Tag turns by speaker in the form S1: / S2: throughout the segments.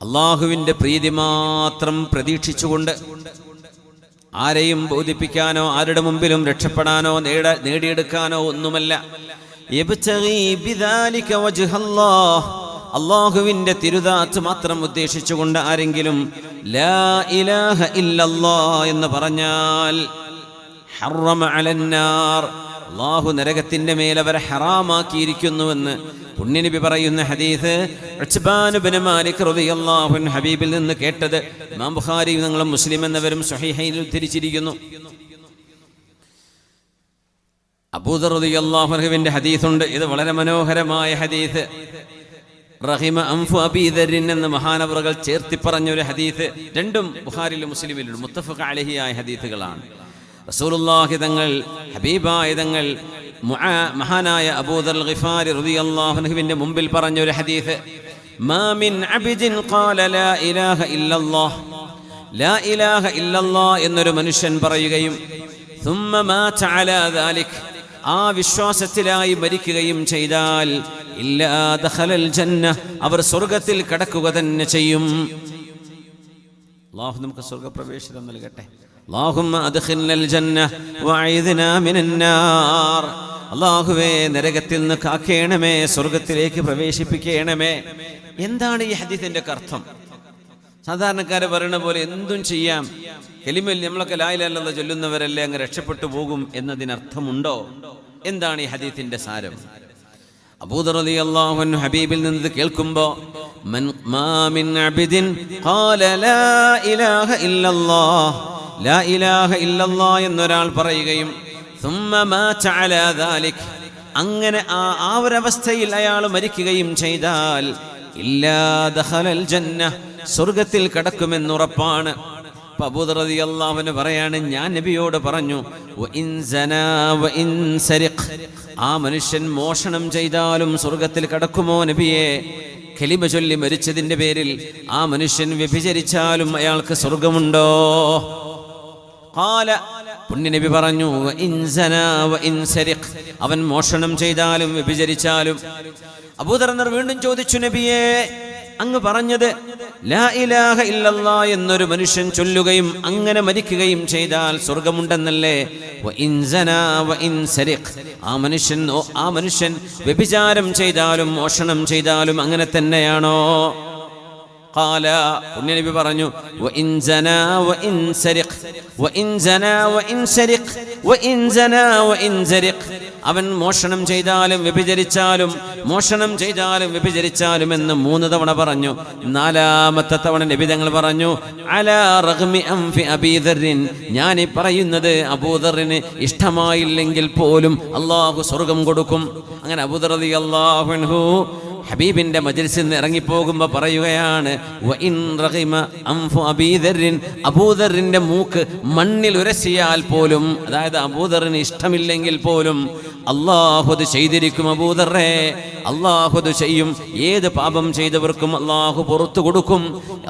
S1: അള്ളാഹുവിൻ്റെ പ്രീതി മാത്രം പ്രതീക്ഷിച്ചുകൊണ്ട് ആരെയും ബോധിപ്പിക്കാനോ ആരുടെ മുമ്പിലും രക്ഷപ്പെടാനോ നേടിയെടുക്കാനോ ഒന്നുമല്ല. അള്ളാഹുവിൻ്റെ തിരുദാത്ത് മാത്രം ഉദ്ദേശിച്ചുകൊണ്ട് ആരെങ്കിലും ലാ ഇലാഹ ഇല്ലല്ലാഹ് എന്ന് പറഞ്ഞാൽ ഹറമ അലന്നാർ, അള്ളാഹു നരകത്തിൻ്റെ മേൽ അവരെ ഹറാമാക്കിയിരിക്കുന്നുവെന്ന് പുണ്യനബി പറയുന്ന ഹദീസ് ഉത്ബാൻ ഇബ്നു മാലിക് റളിയല്ലാഹു അൻഹു ഹബീബിൽ നിന്ന് കേട്ടത് ഇമാം ബുഖാരി തങ്ങളും മുസ്ലിം എന്നിവരും സ്വഹീഹൈനിൽ ഉദ്ധരിച്ചിരിക്കുന്നു. അബൂദർ റളിയല്ലാഹു അൻഹുവിന്റെ ഹദീസുണ്ട്. ഇത് വളരെ മനോഹരമായ ഹദീസ്. റഹിമ അൻഫു അബീ ദർരിൻ എന്ന മഹാനവറുകൾ ചേർത്തി പറഞ്ഞൊരു ഹദീസ്. രണ്ടും ബുഖാരിയിലും മുസ്ലിമിലും മുത്തഫഖ് അലൈഹി ആയ ഹദീസുകളാണ്. റസൂലുള്ളാഹി തങ്ങൾ, ഹബീബായ തങ്ങൾ, മഹാനായ അബൂദർ ഗിഫാരി റളിയല്ലാഹു അൻഹുവിന്റെ മുമ്പിൽ പറഞ്ഞൊരു ഹദീസ്. മാ മിൻ അബ്ദിൻ ഖാല ലാ ഇലാഹ ഇല്ലല്ലാഹ്, ലാ ഇലാഹ ഇല്ലല്ലാഹ് എന്നൊരു മനുഷ്യൻ പറയുകയും സുമ്മ മാത അലാ ദാലിക്, ആ വിശ്വാസത്തിലായി മരിക്കുകയും ചെയ്താൽ ഇല്ലാ ദഖലൽ ജന്ന, അവർ സ്വർഗ്ഗത്തിൽ കടക്കുക തന്നെ ചെയ്യും. അല്ലാഹു നമുക്ക് സ്വർഗ്ഗപ്രവേശനം നൽകട്ടെ. അല്ലാഹുമ്മ അദ്ഖിൽനൽ ജന്ന വഅഇദ്നാ മിനന്നാർ. അല്ലാഹുവേ, നരകത്തിൽ നിന്ന് കാക്കേണമേ, സ്വർഗ്ഗത്തിലേക്ക് പ്രവേശിപ്പിക്കണമേ. എന്താണ് ഈ ഹദീസിന്റെ അർത്ഥം? സാധാരണക്കാരെ പറയുന്ന പോലെ എന്തും ചെയ്യാം, കലിമയിൽ നമ്മളൊക്കെ ലാ ഇലാഹ ഇല്ലല്ലാഹ് ചൊല്ലുന്നവരല്ലേ, അങ്ങ് രക്ഷപ്പെട്ടു പോകും എന്നതിനർത്ഥമുണ്ടോ? എന്താണ് ഈ ഹദീസിന്റെ സാരം? അബൂദർ റളിയല്ലാഹു അൻഹു ഹബീബിൽ നിന്ന് കേൾക്കുമ്പോൾ മാ മിൻ അബ്ദിൻ ഖാല ലാ ഇലാഹ ഇല്ലല്ലാഹ്, ലാ ഇലാഹ ഇല്ലല്ലാഹ് എന്നൊരാൾ പറയുകയും സുമ്മ മാത അലാ ദാലിക്, അങ്ങനെ ആ ഒരവസ്ഥയിൽ അയാൾ മരിക്കുകയും ചെയ്താൽ ഇല്ലാ ദഖലൽ ജന്ന, സ്വർഗ്ഗത്തിൽ കടക്കുമെന്നുറപ്പാണ്. അബൂദർ റളിയല്ലാഹു അൻഹു പറയാണ്, ഞാൻ നബിയോട് പറഞ്ഞു വഇൻ സനാ വഇൻ സരിഖ്, ആ മനുഷ്യൻ മോഷണം ചെയ്താലും സ്വർഗ്ഗത്തിൽ കടക്കുമോ നബിയേ? കലിമ ചൊല്ലി മരിച്ചതിന്റെ പേരിൽ ആ മനുഷ്യൻ വ്യഭിചരിച്ചാലും അയാൾക്ക് സ്വർഗ്ഗമുണ്ടോ? ഖാല, പുണ്യനബി പറഞ്ഞു വഇൻ സനാ വഇൻ സരിഖ്, അവൻ മോഷണം ചെയ്താലും വ്യഭിചരിച്ചാലും. അബൂദർ വീണ്ടും ചോദിച്ചു, നബിയേ, അങ്ങ് പറഞ്ഞത് ലാ ഇലാഹ ഇല്ലല്ലാഹ് എന്നൊരു മനുഷ്യൻ ചൊല്ലുകയും അങ്ങനെ മരിക്കുകയും ചെയ്താൽ സ്വർഗ്ഗമുണ്ടെന്നല്ലേ? വഇൻ സനാ വഇൻ സരിഖ്, ആ മനുഷ്യൻ വ്യഭിചാരം ചെയ്താലും മോഷണം ചെയ്താലും അങ്ങനെ തന്നെയാണോ? ഖാല, പുണ്യനബി പറഞ്ഞു വഇൻ സനാ വഇൻ സരിഖ്, വഇൻ സനാ വഇൻ സരിഖ്, വഇൻ സനാ വഇൻ സരിഖ്, അവൻ മോഷണം ചെയ്താലും വ്യഭിചരിച്ചാലും, മോഷണം ചെയ്താലും വ്യഭിചരിച്ചാലും എന്ന് 3 തവണ പറഞ്ഞു. 4ാമത്തെ തവണ നബി തങ്ങൾ പറഞ്ഞു അലാ റഗ്മി അൻഫി അബീ ദർരിൻ, ഞാൻ ഈ പറയുന്നത് അബൂദറിന് ഇഷ്ടമായില്ലെങ്കിൽ പോലും അല്ലാഹു സ്വർഗ്ഗം കൊടുക്കും. അങ്ങനെ അബൂദർ റളിയല്ലാഹു അൻഹു ഹബീബിന്റെ മജ്ലിസിൽ നിന്ന് ഇറങ്ങിപ്പോകുമ്പോൾ പറയുകയാണ് വഇൻ റഗിമ അൻഫു അബീ ദർരിൻ, അബൂദറിന്റെ മൂക്ക് മണ്ണിൽ ഉരസിയാൽ പോലും, അതായത് അബൂദറിന് ഇഷ്ടമില്ലെങ്കിൽ പോലും അല്ലാഹു അത് ചെയ്തിരിക്കും. അബൂദറേ, അല്ലാഹു അത് ചെയ്യും. ഏത് പാപം ചെയ്തവർക്കും അല്ലാഹു പുറത്തു കൊടുക്കും,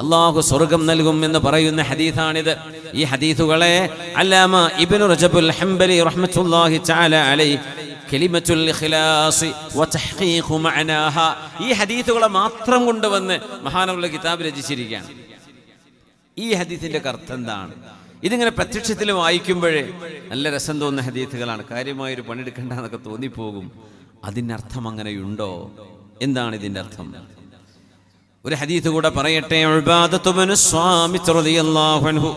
S1: അല്ലാഹു സ്വർഗ്ഗം നൽകും എന്ന് പറയുന്ന ഹദീസാണിത്. ഈ ഹദീസുകളെ അല്ലാമ ഇബ്നു റജബുൽ ഹംബലി റഹ്മത്തുള്ളാഹി തആല അലൈഹി കലിമത്തുൽ ഇഖ്ലാസ് വതഹ്ഖീഖു മഅനാഹ, ഈ ഹദീസുകളെ മാത്രം കൊണ്ടുവന്ന് മഹാനവറുകളുടെ കിതാബ് രചിച്ചിരിക്കുകയാണ്. ഈ ഹദീസിന്റെ അർത്ഥം എന്താണ്? ഇതിങ്ങനെ പ്രത്യക്ഷത്തിൽ വായിക്കുമ്പോഴേ നല്ല രസം തോന്നുന്ന ഹദീസുകളാണ്. കാര്യമായൊരു പണിയെടുക്കേണ്ട എന്നൊക്കെ തോന്നിപ്പോകും. അതിൻ്റെ അർത്ഥം അങ്ങനെയുണ്ടോ? എന്താണ് ഇതിൻ്റെ അർത്ഥം? ഒരു ഹദീസ് കൂടെ പറയട്ടെ. ഉബാദത്തു ഇബ്നു സ്വാമിത്ത് റളിയല്ലാഹു അൻഹു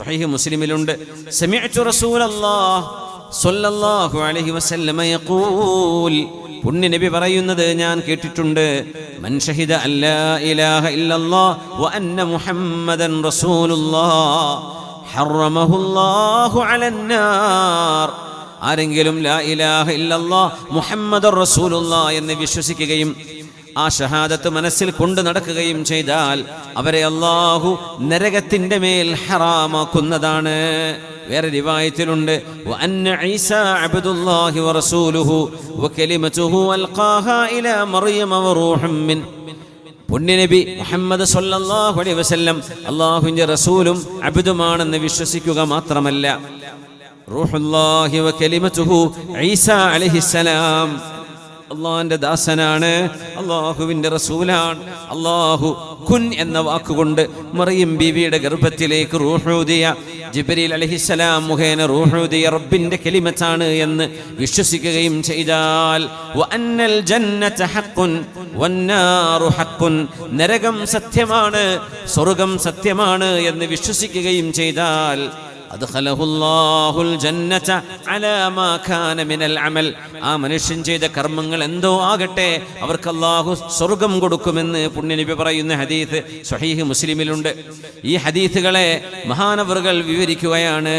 S1: സ്വഹീഹ് മുസ്ലിമിലുണ്ട്. സമിഅ്തു റസൂലല്ലാഹ് സ്വല്ലല്ലാഹു അലൈഹി വസല്ലമ യഖൂൽ, പുണ്യ നബി പറയുന്നത് ഞാൻ കേട്ടിട്ടുണ്ട്. മൻ ഷഹിദ അല്ലാ ഇലാഹ ഇല്ലല്ലാഹ് വ അന്ന മുഹമ്മദൻ റസൂലുള്ളാഹ് ഹറമഹുല്ലാഹു അലന്നാർ, ആരെങ്കിലും ലാ ഇലാഹ ഇല്ലല്ലാഹ് മുഹമ്മദുർ റസൂലുള്ളാഹ് എന്ന് വിശ്വസിക്കുകയും ആ ഷഹാദത്ത് മനസ്സിൽ കൊണ്ടു നടക്കുകയും ചെയ്താൽ അവരെ അല്ലാഹു നരകത്തിന്റെ മേൽ ഹറാമാക്കുന്നതാണ്. വേറെ റിവായത്തിലുണ്ട് വ അന്ന ഈസാ അബ്ദുല്ലാഹി വ റസൂലുഹു വ കലിമതുഹു അൽഖാഹാ ഇലാ മറിയം വ റൂഹും മിൻ, പുണ്യനബി മുഹമ്മദ് സ്വല്ലല്ലാഹു അലൈഹി വസല്ലം അല്ലാഹുവിന്റെ റസൂലും അബ്ദുമാണെന്ന് വിശ്വസിക്കുക മാത്രമല്ല, റൂഹുല്ലാഹി വ കലിമതുഹു ഈസാ അലൈഹിസ്സലാം അള്ളാഹിന്റെ ദാസനാണ്, അള്ളാഹുവിന്റെ റസൂലാണ്. അള്ളാഹു കുൻ എന്ന വാക്കുകൊണ്ട് മറിയം ബീവിയുടെ ഗർഭത്തിലേക്ക് റൂഹൂദിയ, ജിബ്രീൽ അലൈഹിസ്സലാം മുഖേന റൂഹൂദിയ റബ്ബിന്റെ കലിമത്താണ് എന്ന് വിശ്വസിക്കുകയും ചെയ്താൽ, വഅന്നൽ ജന്നത ഹഖ്ഖുൻ വന്നാറു ഹഖ്ഖുൻ, നരകം സത്യമാണ് സ്വർഗ്ഗം സത്യമാണ് എന്ന് വിശ്വസിക്കുകയും ചെയ്താൽ, അദ്ഖലഹുല്ലാഹുൽ ജന്നത അലാ മാ കാന മിനൽ അമൽ, ആ മനുഷ്യൻ ചെയ്ത കർമ്മങ്ങൾ എന്തോ ആകട്ടെ അവർക്ക് അല്ലാഹു സ്വർഗ്ഗം കൊടുക്കുമെന്ന് പുണ്യനബി പറയുന്ന ഹദീസ് സ്വഹീഹ് മുസ്ലിമിലുണ്ട്. ഈ ഹദീസുകളെ മഹാനവറുകൾ വിവരിക്കുകയാണ്.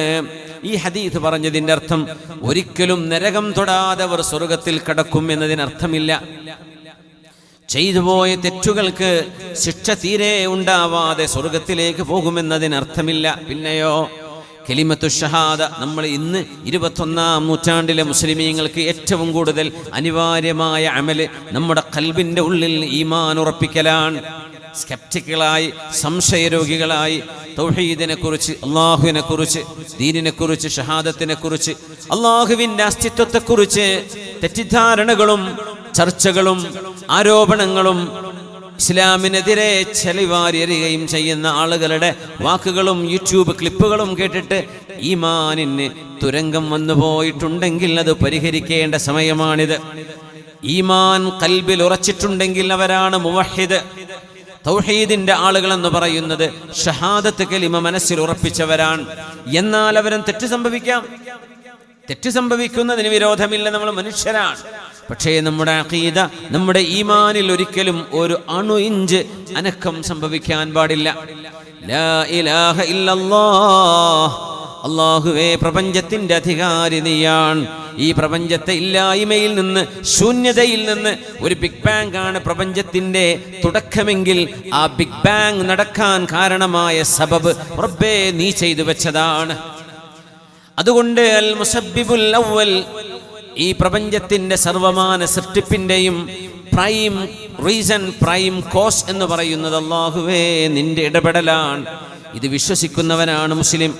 S1: ഈ ഹദീസ് പറഞ്ഞതിൻ്റെ അർത്ഥം ഒരിക്കലും നരകം തൊടാതെ അവർ സ്വർഗ്ഗത്തിൽ കടക്കും എന്നതിനർത്ഥമില്ല. ചെയ്തുപോയ തെറ്റുകൾക്ക് ശിക്ഷ തീരെ ഉണ്ടാവാതെ സ്വർഗ്ഗത്തിലേക്ക് പോകുമെന്നതിനർത്ഥമില്ല. പിന്നെയോ കലിമത്തു ഷഹാദ, നമ്മൾ ഇന്ന് 21-ാം നൂറ്റാണ്ടിലെ മുസ്ലിമീങ്ങൾക്ക് ഏറ്റവും കൂടുതൽ അനിവാര്യമായ അമല് നമ്മുടെ ഖൽബിന്റെ ഉള്ളിൽ ഈമാൻ ഉറപ്പിക്കലാണ്. സ്കെപ്റ്റിക്കുകളായി, സംശയരോഗികളായി തൗഹീദിനെ കുറിച്ച്, അള്ളാഹുവിനെ കുറിച്ച്, ദീനിനെ കുറിച്ച്, ഷഹാദത്തിനെ കുറിച്ച്, അള്ളാഹുവിന്റെ അസ്തിത്വത്തെക്കുറിച്ച് തെറ്റിദ്ധാരണകളും ചർച്ചകളും ആരോപണങ്ങളും ഇസ്ലാമിനെതിരെ ചെളിവാരിയെറിയുകയും ചെയ്യുന്ന ആളുകളുടെ വാക്കുകളും യൂട്യൂബ് ക്ലിപ്പുകളും കേട്ടിട്ട് ഈമാനിന് തുരങ്കം വന്നു പോയിട്ടുണ്ടെങ്കിൽ അത് പരിഹരിക്കേണ്ട സമയമാണിത്. ഈമാൻ ഖൽബിൽ ഉറച്ചിട്ടുണ്ടെങ്കിൽ അവരാണ് മുവഹിദ്. തൗഹീദിന്റെ ആളുകൾ എന്ന് പറയുന്നത് ഷഹാദത്ത് കലിമ മനസ്സിൽ ഉറപ്പിച്ചവരാണ്. എന്നാൽ അവരും തെറ്റ് സംഭവിക്കാം. തെറ്റ് സംഭവിക്കുന്നതിന് വിരോധമില്ല, നമ്മൾ മനുഷ്യരാണ്. പക്ഷേ നമ്മുടെ അഖീദ, നമ്മുടെ ഈമാനിൽ ഒരിക്കലും ഒരു അണു ഇഞ്ച് അനക്കം സംഭവിക്കാൻ പാടില്ല. ലാ ഇലാഹ ഇല്ലല്ലാഹ്, അല്ലാഹുവേ പ്രപഞ്ചത്തിന്റെ അധികാരി നീയാണ്. ഈ പ്രപഞ്ചത്തെ ഇല്ലായ്മയിൽ നിന്ന്, ശൂന്യതയിൽ നിന്ന് ഒരു ബിഗ് ബാങ് ആണ് പ്രപഞ്ചത്തിന്റെ തുടക്കമെങ്കിൽ ആ ബിഗ് ബാങ് നടക്കാൻ കാരണമായ സബബ് റബ്ബേ നീ ചെയ്തു വെച്ചതാണ്. അതുകൊണ്ട് അൽ മുസബ്ബിബുൽ അവ്വൽ, ഈ പ്രപഞ്ചത്തിന്റെ സർവമാന സൃഷ്ടിപ്പിന്റെയും പ്രൈം റീസൺ, പ്രൈം കോസ് എന്ന് പറയുന്നത് അല്ലാഹുവേ നിന്റെ ഇടപെടലാണ്. ഇത് വിശ്വസിക്കുന്നവനാണ് മുസ്ലിം.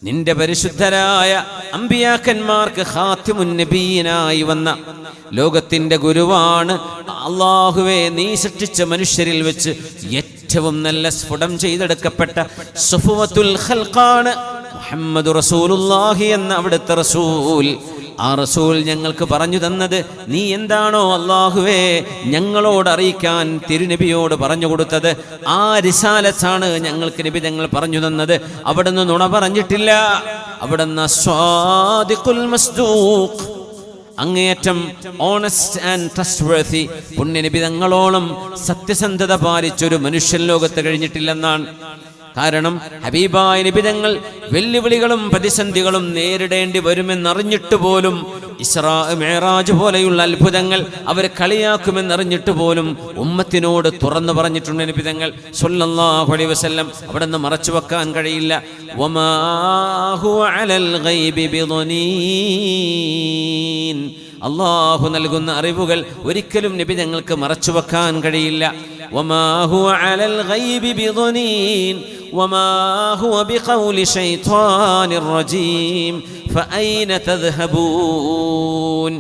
S1: നിന്റെ പരിശുദ്ധരായ അമ്പിയാക്കന്മാർക്ക് ഖാത്തിമുൻ നബിയിനായി വന്ന ലോകത്തിന്റെ ഗുരുവാണ് അല്ലാഹുവേ. നീ സൃഷ്ടിച്ച മനുഷ്യരിൽ വെച്ച് ഏറ്റവും നല്ല സ്ഫുടം ചെയ്തെടുക്കപ്പെട്ട സഫുവത്തുൽ ഖൽഖാണ് മുഹമ്മദ് റസൂലുള്ളാഹി എന്ന അവിടുത്തെ റസൂൽ. ആ റസൂൽ ഞങ്ങൾക്ക് പറഞ്ഞു തന്നത് നീ എന്താണോ അല്ലാഹുവേ ഞങ്ങളോട് അറിയിക്കാൻ തിരുനബിയോട് പറഞ്ഞു കൊടുത്തത്, ആ റിസാലത്താണ് ഞങ്ങൾക്ക് നബി തങ്ങൾ പറഞ്ഞു തന്നത്. അവിടുന്ന് നുണ പറഞ്ഞിട്ടില്ല. അവിടുന്ന് സ്വാദിഖുൽ മസ്ദൂഖ്, അങ്ങേയറ്റം ഓണസ്റ്റ് ആൻഡ് ട്രസ്റ്റ്വർത്തി. പുണ്യനബി തങ്ങളോളം സത്യസന്ധത പാലിച്ചൊരു മനുഷ്യൻ ലോകത്ത് കഴിഞ്ഞിട്ടില്ലെന്നാണ്. കാരണം ഹബീബായ നബി തങ്ങൾ വെല്ലുവിളികളും പ്രതിസന്ധികളും നേരിടേണ്ടി വരുമെന്നറിഞ്ഞിട്ട് പോലും, ഇസ്രാ മിഅ്റാജ് പോലെയുള്ള അത്ഭുതങ്ങൾ അവർ കളിയാക്കുമെന്നറിഞ്ഞിട്ട് പോലും ഉമ്മത്തിനോട് തുറന്നു പറഞ്ഞിട്ടുണ്ട് നബി തങ്ങൾ സ്വല്ലല്ലാഹു അലൈഹി വസല്ലം. അവിടെ നിന്ന് മറച്ചു വെക്കാൻ കഴിയില്ല. വമാ ഹുവ അലൽ ഗൈബി ബിളനീൻ, അല്ലാഹു നൽകുന്ന അറിവുകൾ ഒരിക്കലും നബി തങ്ങൾക്ക് മറച്ചു വെക്കാൻ കഴിയില്ല. വമാ ഹുവ അലൽ ഗൈബി ബിളനീൻ വമാ ഹുവ ബിഖൗലി ശൈത്വാനിർ റജീം ഫഅയ്ന തദ്ഹബൂൻ.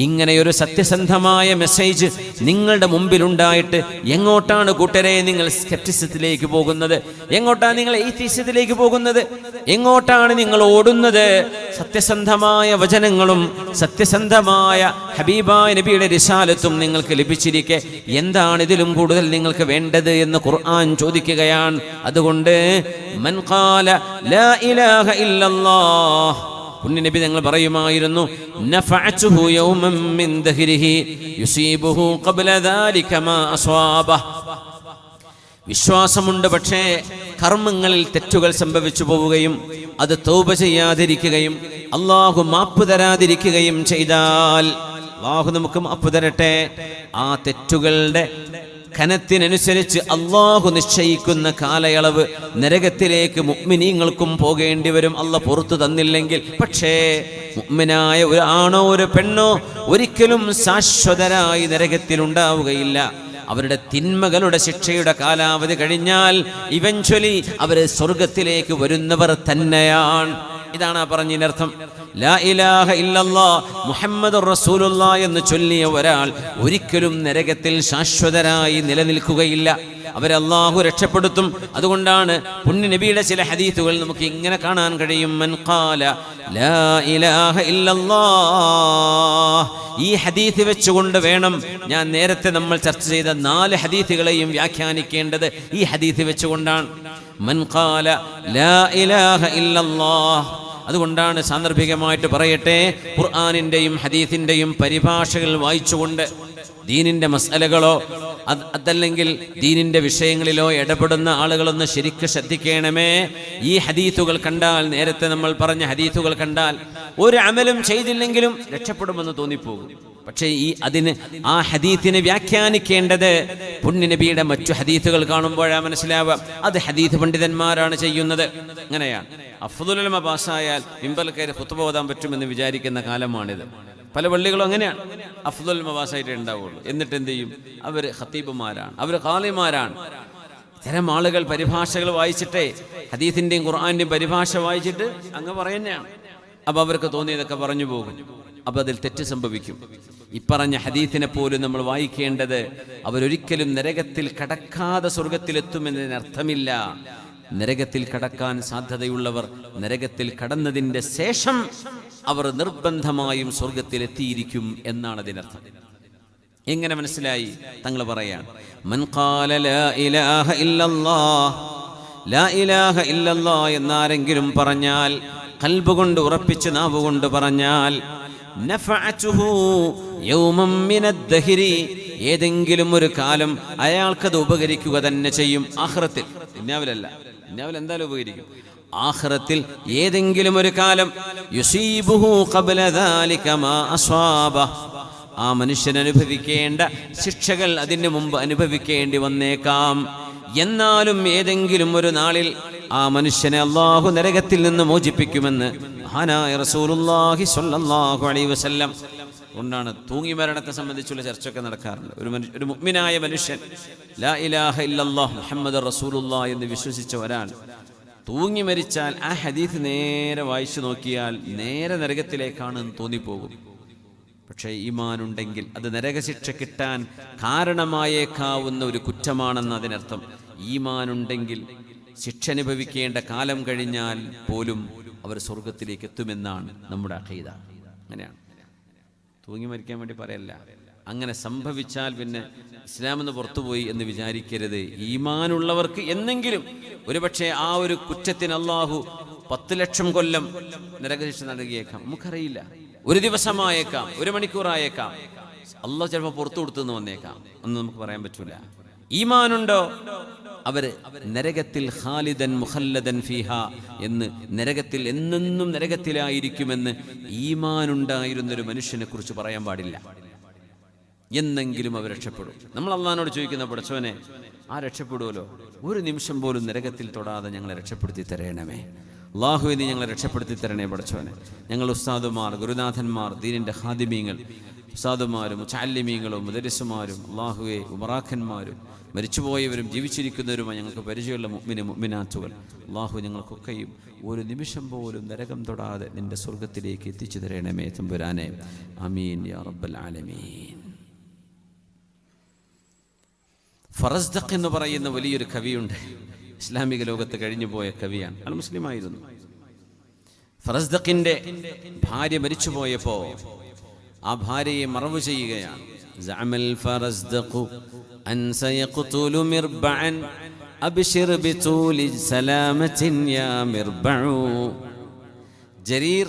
S1: ഇങ്ങനെയൊരു സത്യസന്ധമായ മെസ്സേജ് നിങ്ങളുടെ മുമ്പിലുണ്ടായിട്ട് എങ്ങോട്ടാണ് കൂട്ടരെ നിങ്ങൾ സ്കെപ്റ്റിസത്തിലേക്ക് പോകുന്നത്? എങ്ങോട്ടാണ് നിങ്ങൾ എയ്തീസത്തിലേക്ക് പോകുന്നത്? എങ്ങോട്ടാണ് നിങ്ങൾ ഓടുന്നത്? സത്യസന്ധമായ വചനങ്ങളും സത്യസന്ധമായ ഹബീബായ നബിയുടെ റിസാലത്തും നിങ്ങൾക്ക് ലഭിച്ചിരിക്കെ എന്താണ് ഇതിലും കൂടുതൽ നിങ്ങൾക്ക് വേണ്ടത് എന്ന് ഖുർആൻ ചോദിക്കുകയാണ്. അതുകൊണ്ട് മൻ ഖാല ലാ ഇലാഹ ഇല്ലല്ലാഹ്, പുണ്യനബി തങ്ങൾ പറയുമായിരുന്നു, നഫഅതുഹു യൗമൻ മിൻ ദഹ്രിഹി യുസീബുഹു ഖബ്ല ദാലിക മാ അസ്വാബഹ്. വിശ്വാസമുണ്ട്, പക്ഷേ കർമ്മങ്ങളിൽ തെറ്റുകൾ സംഭവിച്ചു പോവുകയും അത് തൗബ ചെയ്യാതിരിക്കുകയും അല്ലാഹു മാപ്പ് തരാതിരിക്കുകയും ചെയ്താൽ, അല്ലാഹു നമുക്ക് മാപ്പ് തരട്ടെ, ആ തെറ്റുകളുടെ കനത്തിനനുസരിച്ച് അല്ലാഹു നിശ്ചയിക്കുന്ന കാലയളവ് നരകത്തിലേക്ക് മുഅ്മിനീങ്ങൾക്കും പോകേണ്ടി വരും, അല്ലാഹു പുറത്തു തന്നില്ലെങ്കിൽ. പക്ഷേ മുഅ്മിനായ ഒരു ആണോ ഒരു പെണ്ണോ ഒരിക്കലും ശാശ്വതരായി നരകത്തിൽ ഉണ്ടാവുകയില്ല. അവരുടെ തിന്മകളുടെ ശിക്ഷയുടെ കാലാവധി കഴിഞ്ഞാൽ ഇവഞ്ച്വലി അവർ സ്വർഗത്തിലേക്ക് വരുന്നവർ തന്നെയാണ്. ഇതാണ് ആ പറഞ്ഞതിനർത്ഥം. ലാ ഇലാഹ ഇല്ലല്ലാഹ് മുഹമ്മദുർ റസൂലുള്ളാഹ് എന്ന് ചൊല്ലിയ ഒരാൾ ഒരിക്കലും നരകത്തിൽ ശാശ്വതരായി നിലനിൽക്കുകയില്ല. അവരെ അല്ലാഹു രക്ഷപ്പെടുത്തും. അതുകൊണ്ടാണ് പുണ്യ നബിയുടെ ചില ഹദീസുകൾ നമുക്ക് ഇങ്ങനെ കാണാൻ കഴിയും. മൻ ഖാല ലാ ഇലാഹ ഇല്ലല്ലാഹ്. ഈ ഹദീസ് വെച്ചുകൊണ്ട് വേണം ഞാൻ നേരത്തെ നമ്മൾ ചർച്ച ചെയ്ത 4 ഹദീസുകളെയും വ്യാഖ്യാനിക്കേണ്ടത്. ഈ ഹദീസ് വെച്ചുകൊണ്ടാണ്. മൻ ഖാല ലാ ഇലാഹ ഇല്ലല്ലാഹ്. അതുകൊണ്ടാണ് സാന്ദർഭികമായിട്ട് പറയട്ടെ, ഖുർആനിന്റെയും ഹദീസിന്റെയും പരിഭാഷകൾ വായിച്ചുകൊണ്ട് ദീനിന്റെ മസ്അലകളോ അതല്ലെങ്കിൽ ദീനിന്റെ വിഷയങ്ങളിലോ ഇടപെടുന്ന ആളുകളൊന്ന് ശരിക്കും ശ്രദ്ധിക്കണമേ. ഈ ഹദീസുകൾ കണ്ടാൽ, നേരത്തെ നമ്മൾ പറഞ്ഞ ഹദീസുകൾ കണ്ടാൽ ഒരു അമലും ചെയ്തില്ലെങ്കിലും രക്ഷപ്പെടുമെന്ന് തോന്നിപ്പോകും. പക്ഷേ ആ ഹദീസിനെ വ്യാഖ്യാനിക്കേണ്ടത് പുണ്യനബിയുടെ മറ്റു ഹദീസുകൾ കാണുമ്പോഴാണ് മനസ്സിലാവുക. അത് ഹദീസ് പണ്ഡിതന്മാരാണ് ചെയ്യുന്നത്. അങ്ങനെയാണ്. അഫ്ദുൽ ഉലമ പാസ്സായാൽ മിമ്പറിൽ കയറി ഖുത്ബ ഓതാൻ പറ്റുമെന്ന് വിചാരിക്കുന്ന കാലമാണിത്. പല പള്ളികളും അങ്ങനെയാണ്. അഫ്ദുൽ ഉലമ പാസ്സായിട്ടേ ഉണ്ടാവുള്ളൂ. എന്നിട്ട് എന്ത് ചെയ്യും? അവർ ഖത്തീബുമാരാണ്, അവർ ഖാളിമാരാണ്. ഇത്തരം ആളുകൾ പരിഭാഷകൾ വായിച്ചിട്ടേ, ഹദീസിന്റെയും ഖുർആന്റെയും പരിഭാഷ വായിച്ചിട്ട് അങ്ങ് പറയുന്നതാണ്. അപ്പൊ അവർക്ക് തോന്നിയതൊക്കെ പറഞ്ഞു പോകും. അപ്പൊ അതിൽ തെറ്റ് സംഭവിക്കും. ഇപ്പറഞ്ഞ ഹദീസിനെ പോലും നമ്മൾ വായിക്കേണ്ടത് അവരൊരിക്കലും നരകത്തിൽ കടക്കാതെ സ്വർഗത്തിലെത്തുമെന്നതിനർത്ഥമില്ല. നരകത്തിൽ കടക്കാൻ സാധ്യതയുള്ളവർ നരകത്തിൽ കടന്നതിന്റെ ശേഷം അവർ നിർബന്ധമായും സ്വർഗത്തിലെത്തിയിരിക്കും എന്നാണ് അതിനർത്ഥം. എങ്ങനെ മനസ്സിലായി? തങ്ങൾ പറയാണ്, മൻ ഖാല ലാ ഇലാഹ ഇല്ലല്ലാഹ്. ലാ ഇലാഹ ഇല്ലല്ലാഹ് എന്നാരെങ്കിലും പറഞ്ഞാൽ, ഖൽബ് കൊണ്ട് ഉറപ്പിച്ച് നാവ് കൊണ്ട് പറഞ്ഞാൽ, നഫഅതുഹു യൗമൻ മിനദ്ദഹരി, ഏതെങ്കിലും ഒരു കാലം അയാൾക്കത് ഉപകരിക്കുക തന്നെ ചെയ്യും. ആഖിറത്തിൽ, ദുനിയാവിലല്ല. ദുനിയാവിൽ എന്തായാലും ഉപകരിക്കും. ആഖിറത്തിൽ ഏതെങ്കിലും ഒരു കാലം യുസീബുഹു ഖബ്ല ദാലിക മാ അസ്വാബ, ആ മനുഷ്യൻ അനുഭവിക്കേണ്ട ശിക്ഷകൾ അതിന് മുമ്പ് അനുഭവിക്കേണ്ടി വന്നേക്കാം. എന്നാലും ഏതെങ്കിലും ഒരു നാളിൽ ആ മനുഷ്യനെ അല്ലാഹു നരകത്തിൽ നിന്ന് മോചിപ്പിക്കുമെന്ന് മഹാനായ റസൂലുള്ളാഹി സ്വല്ലല്ലാഹു അലൈഹി വസല്ലം. കൊണ്ടാണ് തൂങ്ങി മരണത്തെ സംബന്ധിച്ചുള്ള ചർച്ചയൊക്കെ നടക്കാറുണ്ട്. ഒരു മുഅ്മിനായ മനുഷ്യൻ ലാ ഇലാഹ ഇല്ലല്ലാഹ് മുഹമ്മദുർ റസൂലുള്ളാഹി എന്ന് വിശ്വസിച്ച ഒരാൾ തൂങ്ങി മരിച്ചാൽ ആ ഹദീസ് നേരെ വായിച്ചു നോക്കിയാൽ നേരെ നരകത്തിലേക്കാണെന്ന് തോന്നിപ്പോകും. പക്ഷേ ഈമാനുണ്ടെങ്കിൽ അത് നരകശിക്ഷ കിട്ടാൻ കാരണമായേക്കാവുന്ന ഒരു കുറ്റമാണെന്ന് അതിനർത്ഥം. ഈമാനുണ്ടെങ്കിൽ ശിക്ഷ അനുഭവിക്കേണ്ട കാലം കഴിഞ്ഞാൽ പോലും അവർ സ്വർഗത്തിലേക്ക് എത്തുമെന്നാണ് നമ്മുടെ അഖീദ. അങ്ങനെയാണ്. തൂങ്ങി മരിക്കാൻ വേണ്ടി പറയല്ല. അങ്ങനെ സംഭവിച്ചാൽ പിന്നെ ഇസ്ലാമെന്ന് പുറത്തുപോയി എന്ന് വിചാരിക്കരുത്. ഈമാനുള്ളവർക്ക് എന്നെങ്കിലും ഒരുപക്ഷെ ആ ഒരു കുറ്റത്തിന് അല്ലാഹു 10 ലക്ഷം കൊല്ലം നരകശിക്ഷ നൽകിയേക്കാം. നമുക്കറിയില്ല. ഒരു ദിവസമായേക്കാം, ഒരു മണിക്കൂറായേക്കാം. അല്ലാഹു ചിലപ്പോൾ പുറത്തു കൊടുത്തെന്ന് വന്നേക്കാം. ഒന്നും നമുക്ക് പറയാൻ പറ്റൂല. ഈമാനുണ്ടോ അവര് നരകത്തിൽ ഖാലിദൻ മുഖല്ലദൻ ഫീഹ എന്ന്, നരകത്തിൽ എന്നെന്നും നരകത്തിലായിരിക്കുമെന്ന് ഈമാനുണ്ടായിരുന്നൊരു മനുഷ്യനെ കുറിച്ച് പറയാൻ പാടില്ല. എന്നെങ്കിലും അവർ രക്ഷപ്പെടും. നമ്മൾ അള്ളാഹിനോട് ചോദിക്കുന്ന, പടച്ചോനെ ആ രക്ഷപ്പെടുമല്ലോ, ഒരു നിമിഷം പോലും നരകത്തിൽ തൊടാതെ ഞങ്ങളെ രക്ഷപ്പെടുത്തി തരണമേ. അല്ലാഹുവേ നീ ഞങ്ങളെ രക്ഷപ്പെടുത്തി തരണേ പടച്ചോനെ. ഞങ്ങൾ ഉസ്താദുമാർ, ഗുരുനാഥന്മാർ, ദീനിന്റെ ഖാദിമീങ്ങൾ, ഉസ്താദുമാരും മുതഅല്ലിമീങ്ങളും മുദരിസുമാരും, അല്ലാഹുവേ ഉമറാഖന്മാരും, മരിച്ചുപോയവരും ജീവിച്ചിരിക്കുന്നവരുമായി ഞങ്ങൾക്ക് പരിചയമുള്ള മുഅ്മിനാത്തുകൾ, അല്ലാഹു ഞങ്ങൾക്കൊക്കെയും ഒരു നിമിഷം പോലും നരകം തൊടാതെ നിന്റെ സ്വർഗത്തിലേക്ക് എത്തിച്ചു തരണമേ തമ്പുരാനെ. ആമീൻ യാ റബ്ബൽ ആലമീൻ. ഫറസ്ദഖ് എന്ന് പറയുന്ന വലിയൊരു കവിയുണ്ട്. ഇസ്ലാമിക ലോകത്ത് കഴിഞ്ഞു പോയ കവിയാണ്. അൽ മുസ്ലിമായിരുന്നു. ഫറസ്ദഖിന്റെ ഭാര്യ മരിച്ചുപോയപ്പോ ആ ഭാര്യയെ മറവ് ചെയ്യുകയാണ്. സഅമൽ ഫറസ്ദഖു അൻ സയഖ്തുലു മിർബഅൻ അബ്ശിർ ബിതൂലി സലാമത്തിൻ യാ മിർബഉ. ജരീർ,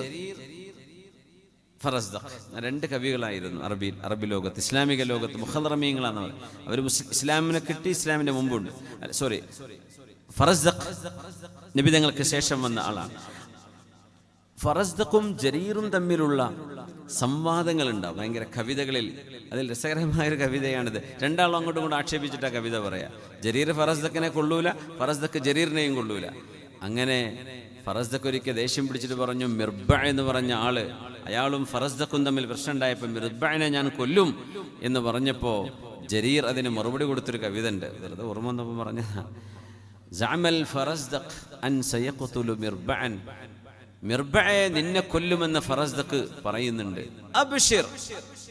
S1: ഫറസ്ദഖ് 2 കവികളായിരുന്നു അറബി ലോകത്ത്. ഇസ്ലാമിക ലോകത്ത് മുഖദ്റമീങ്ങളാണ് അവർ. ഇസ്ലാമിനെ കിട്ടി, ഇസ്ലാമിന്റെ മുമ്പുണ്ട്. ഫറസ്ദഖ് നബി തങ്ങൾക്ക് ശേഷം വന്ന ആളാണ്. ഫറസ്ദഖും ജരീറും തമ്മിലുള്ള സംവാദങ്ങൾ ഉണ്ടാവും ഭയങ്കര കവിതകളിൽ. അതിൽ രസകരമായൊരു കവിതയാണിത്. രണ്ടാളും അങ്ങോട്ടും ഇങ്ങോട്ടും ആക്ഷേപിച്ചിട്ട് ആ കവിത പറയാ. ജരീർ ഫറസ്ദഖിനെ കൊള്ളൂല, ഫറസ്ദഖ് ജരീറിനെയും കൊള്ളൂല. അങ്ങനെ ഫറസ്ദഖ് ഒരിക്കൽ ദേഷ്യം പിടിച്ചിട്ട് പറഞ്ഞു, മിർബ എന്ന് പറഞ്ഞ ആള്, അയാളും ഫറസ്ദഖും തമ്മിൽ പ്രശ്നം ഉണ്ടായപ്പോൾ മിർബനെ ഞാൻ കൊല്ലും എന്ന് പറഞ്ഞപ്പോ ജരീർ അതിന് മറുപടി കൊടുത്തൊരു കവിത ഉണ്ട്. വെറുതെ ഓർമ്മ വന്നപ്പോൾ പറഞ്ഞ, സഅമൽ ഫറസ്ദഖ് അൻ സയഖ്തുലു മിർബഅൻ. മിർബയെ നിന്നെ കൊല്ലുമെന്ന് ഫറസ്ദഖ് പറയുന്നുണ്ട്. അബ്ശിർ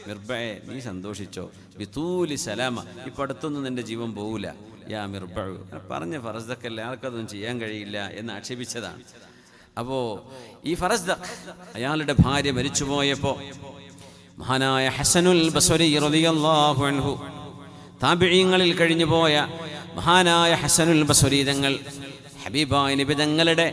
S1: മിർബയെ നീ സന്തോഷിച്ചോ, ബിതൂലി സലാമ, ഇപ്പം അടുത്തൊന്നും നിന്റെ ജീവൻ പോകൂല. യാ മിർബഉ പറഞ്ഞ ഫറസ്ദഖ് അല്ലേ, ആൾക്കതൊന്നും ചെയ്യാൻ കഴിയില്ല എന്ന് ആക്ഷേപിച്ചതാണ്. അപ്പോൾ ഈ ഫറസ്ദഖ് അയാളുടെ ഭാര്യ മരിച്ചുപോയപ്പോൾ മഹാനായ ഹസനുൽ ബസ്വരി റളിയല്ലാഹു അൻഹു, താബിഈങ്ങളിൽ കഴിഞ്ഞുപോയ മഹാനായ ഹസനുൽ ബസ്വരി തങ്ങൾ, ഹബീബായ നബി തങ്ങളുടെ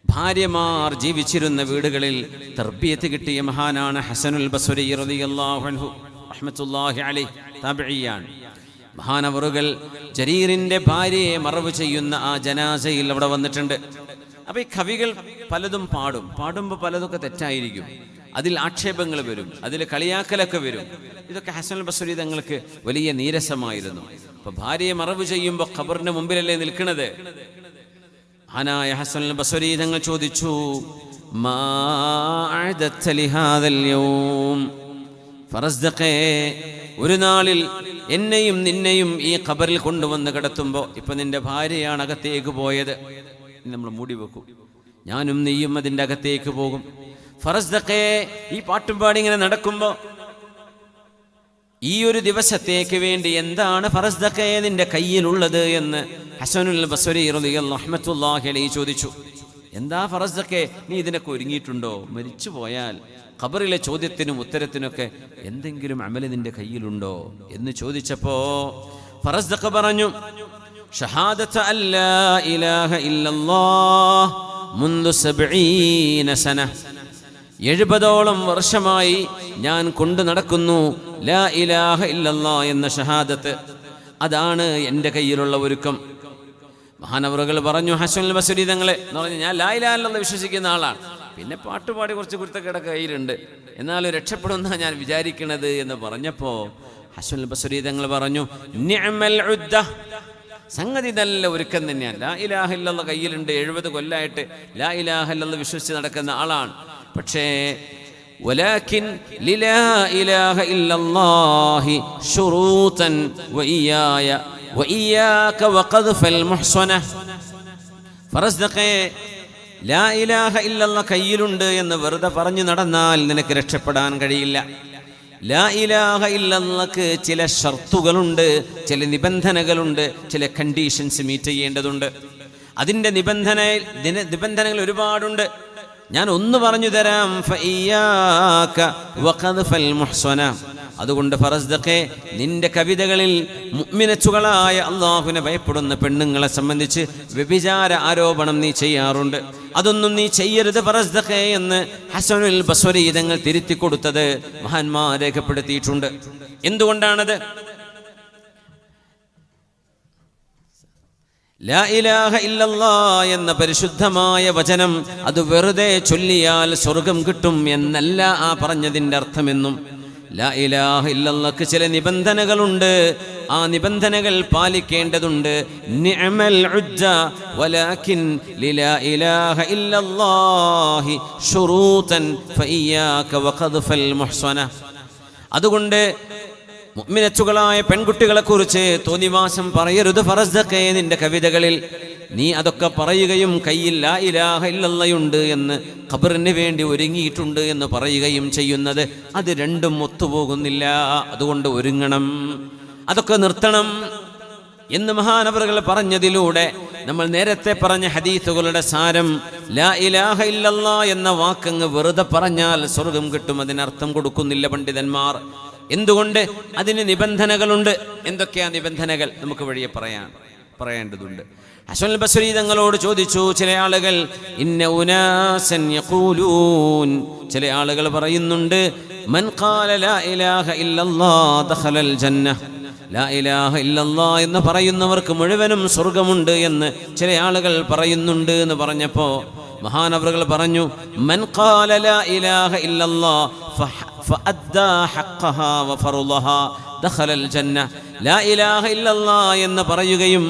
S1: ഭാര്യമാർ ജീവിച്ചിരുന്ന വീടുകളിൽ തർബിയത്ത് കിട്ടിയ മഹാനാണ് ഹസനുൽ ബസ്വരി റളിയല്ലാഹു അൻഹു റഹ്മത്തുള്ളാഹി അലൈഹി. താബിഈയാണ്. മഹാനവറുകൾ ജരീറിന്റെ ഭാര്യയെ മറവ് ചെയ്യുന്ന ആ ജനാസയിൽ അവിടെ വന്നിട്ടുണ്ട്. അപ്പോൾ ഈ കവികൾ പലതും പാടുമ്പോൾ പലതൊക്കെ തെറ്റായിരിക്കും, അതിൽ ആക്ഷേപങ്ങൾ വരും, അതിൽ കളിയാക്കലൊക്കെ വരും. ഇതൊക്കെ ഹസനുൽ ബസ്വരി തങ്ങൾക്ക് വലിയ നീരസമായിരുന്നു. അപ്പോൾ ഭാര്യയെ മറവ് ചെയ്യുമ്പോൾ ഖബറിന് മുമ്പിലല്ലേ നിൽക്കുന്നത്. മഹാനായ ഹസനുൽ ബസ്വരി തങ്ങൾ ചോദിച്ചു, മാ അഅദത ലിഹാദൽ യൗം, ഫറസ്ദഖേ ഒരു നാളിൽ എന്നെയും നിന്നെയും ഈ ഖബറിൽ കൊണ്ടുവന്ന് കിടത്തുമ്പോൾ, ഇപ്പൊ നിന്റെ ഭാര്യയാണ് അകത്തേക്ക് പോയത്, നമ്മൾ മൂടി വെക്കും, ഞാനും നീയും അതിൻ്റെ അകത്തേക്ക് പോകും. ഫറസ്ദഖേ ഈ പാട്ടും പാടി ഇങ്ങനെ നടക്കുമ്പോൾ ഈ ഒരു ദിവസത്തേക്ക് വേണ്ടി എന്താണ് ഫറസ്ദഖേ നിന്റെ കയ്യിലുള്ളത് എന്ന് ഹസനുൽ ബസ്വരി റഹ്മത്തുള്ളാഹി അലൈഹി ചോദിച്ചു. എന്താ ഫറസ്ദഖേ, നീ ഇതിനൊക്കെ ഒരുങ്ങിയിട്ടുണ്ടോ? മരിച്ചു പോയാൽ ഖബറിലെ ചോദ്യത്തിനും ഉത്തരത്തിനൊക്കെ എന്തെങ്കിലും അമല് നിന്റെ കയ്യിലുണ്ടോ എന്ന് ചോദിച്ചപ്പോ ഫറസ്ദഖ് പറഞ്ഞു, ഷഹാദത അല്ലാ ഇലാഹ ഇല്ലല്ലാഹ് മുൻദു 70 സന, 70ഓളം വർഷമായി ഞാൻ കൊണ്ടു നടക്കുന്നു ലാ ഇലാഹ ഇല്ലല്ലാഹ് എന്ന ഷഹാദത്ത്, അതാണ് എൻ്റെ കയ്യിലുള്ള ഒരുക്കം. മഹാനവറുകൾ പറഞ്ഞു, ഹസനുൽ ബസ്വരി തങ്ങളെ എന്ന് പറഞ്ഞു, ഞാൻ ലാ ഇലാഹ ഇല്ലല്ലാഹ് വിശ്വസിക്കുന്ന ആളാണ്, പിന്നെ പാട്ടുപാടി കുറച്ച് കുരുത്തക്കേടൊക്കെ കയ്യിലുണ്ട്, എന്നാലും രക്ഷപ്പെടുമെന്നാണ് ഞാൻ വിചാരിക്കണത് എന്ന് പറഞ്ഞപ്പോൾ ഹസനുൽ ബസ്വരി തങ്ങൾ പറഞ്ഞു, നിഅമൽ ഉദ്ദ, സംഗതി നല്ല ഒരുക്കം തന്നെയാണ്. ലാ ഇലാഹ ഇല്ലല്ലാഹ് കയ്യിലുണ്ട്, 70 കൊല്ലമായിട്ട് ലാ ഇലാഹ ഇല്ലല്ലാഹ് വിശ്വസിച്ച് നടക്കുന്ന ആളാണ്. പക്ഷേ വലാകിൻ ലിലാ ഇലാഹ ഇല്ലല്ലാഹി ശുറൂതൻ വഇയ്യായ വഇയ്യാക വഖദ്ഫൽ മുഹ്സന. ഫറസ്ദഖേ ലാ ഇലാഹ ഇല്ലല്ലാഹ് കയ്യിലുണ്ട് എന്ന് വെറുതെ പറഞ്ഞു നടന്നാൽ നിനക്ക് രക്ഷപ്പെടാൻ കഴിയില്ല. ലാ ഇലാഹ ഇല്ലല്ലാഹ്ക്ക് ചില ഷർത്തുകളുണ്ട്, ചില നിബന്ധനകളുണ്ട്, ചില കണ്ടീഷൻസ് മീറ്റ് ചെയ്യേണ്ടതുണ്ട്. അതിൻ്റെ നിബന്ധനകൾ ഒരുപാടുണ്ട്. ഞാൻ ഒന്ന് പറഞ്ഞു തരാം, ഫഇയ്യാക വഖദ്ഫൽ മുഹ്സന. അതുകൊണ്ട് ഫറസ്ദഖേ നിന്റെ കവിതകളിൽ മുഅ്മിനത്തുകളായ അല്ലാഹുവിനെ ഭയപ്പെടുന്ന പെണ്ണുങ്ങളെ സംബന്ധിച്ച് വ്യഭിചാര ആരോപണം നീ ചെയ്യാറുണ്ട്, അതൊന്നും നീ ചെയ്യരുത് ഫറസ്ദഖേ എന്ന് ഹസനുൽ ബസ്വരി തങ്ങൾ തിരുത്തി കൊടുത്തത് മഹാന്മാർ രേഖപ്പെടുത്തിയിട്ടുണ്ട്. എന്തുകൊണ്ടാണത്? ലാ ഇലാഹ ഇല്ലല്ലാഹ് എന്ന പരിശുദ്ധമായ വചനം അത് വെറുതെ ചൊല്ലിയാൽ സ്വർഗം കിട്ടും എന്നല്ല ആ പറഞ്ഞതിൻ്റെ അർത്ഥമെന്നും. ലാ ഇലാഹ ഇല്ലല്ലാഹ്ക്ക് ചില നിബന്ധനകളുണ്ട്, ആ നിബന്ധനകൾ പാലിക്കേണ്ടതുണ്ട്. നിഅമൽ ഉദ്ദ വലാകിൻ ലിലാ ഇലാഹ ഇല്ലല്ലാഹി ശുറൂതൻ ഫഇയ്യാക വഖദ്ഫൽ മുഹ്സന. അതുകൊണ്ട് മുഅ്മിനത്തുകളായ പെൺകുട്ടികളെ കുറിച്ച് തോന്നിവാസം പറയരുത് ഫറസ്ദഖേ നിന്റെ കവിതകളിൽ. നീ അതൊക്കെ പറയുകയും കയ്യിൽ ലാ ഇലാഹ ഇല്ലല്ലാഹുണ്ട് എന്ന് ഖബറിന് വേണ്ടി ഒരുങ്ങിയിട്ടുണ്ട് എന്ന് പറയുകയും ചെയ്യുന്നത്, അത് രണ്ടും ഒത്തുപോകുന്നില്ല. അതുകൊണ്ട് ഒരുങ്ങണം, അതൊക്കെ നിർത്തണം എന്ന് മഹാനവറുകൾ പറഞ്ഞതിലൂടെ നമ്മൾ നേരത്തെ പറഞ്ഞ ഹദീസുകളുടെ സാരം, ലാ ഇലാഹ ഇല്ലല്ലാഹ് എന്ന വാക്കങ്ങ് വെറുതെ പറഞ്ഞാൽ സ്വർഗം കിട്ടും, അതിനർത്ഥം കൊടുക്കുന്നില്ല പണ്ഡിതന്മാർ. എന്തുകൊണ്ട്? അതിന് നിബന്ധനകളുണ്ട്. എന്തൊക്കെയാ നിബന്ധനകൾ? നമുക്ക് വഴിയെ പറയേണ്ടതുണ്ട്. ഹസനുൽ ബസ്വരി തങ്ങളോട് ചോദിച്ചു ചില ആളുകൾ, ഇന്ന ഉനാസൻ യഖൂലൂൻ, ചില ആളുകൾ പറയുന്നുണ്ട്, മൻ ഖാല ലാ ഇലാഹ ഇല്ലല്ലാഹ് ദഖലൽ ജന്ന, ലാ ഇലാഹ ഇല്ലല്ലാഹ് എന്ന് പറയുന്നവർക്ക് മുഴുവനും സ്വർഗമുണ്ട് എന്ന് ചില ആളുകൾ പറയുന്നുണ്ട് എന്ന് പറഞ്ഞപ്പോൾ മഹാനവറുകൾ പറഞ്ഞു, മൻ ഖാല ലാ ഇലാഹ ഇല്ലല്ലാഹ് ഫഅദ്ദാ ഹഖ്ഖഹാ വഫർളഹാ ദഖലൽ ജന്ന. ലാ ഇലാഹ ഇല്ലല്ലാഹ് എന്ന് പറയുകയും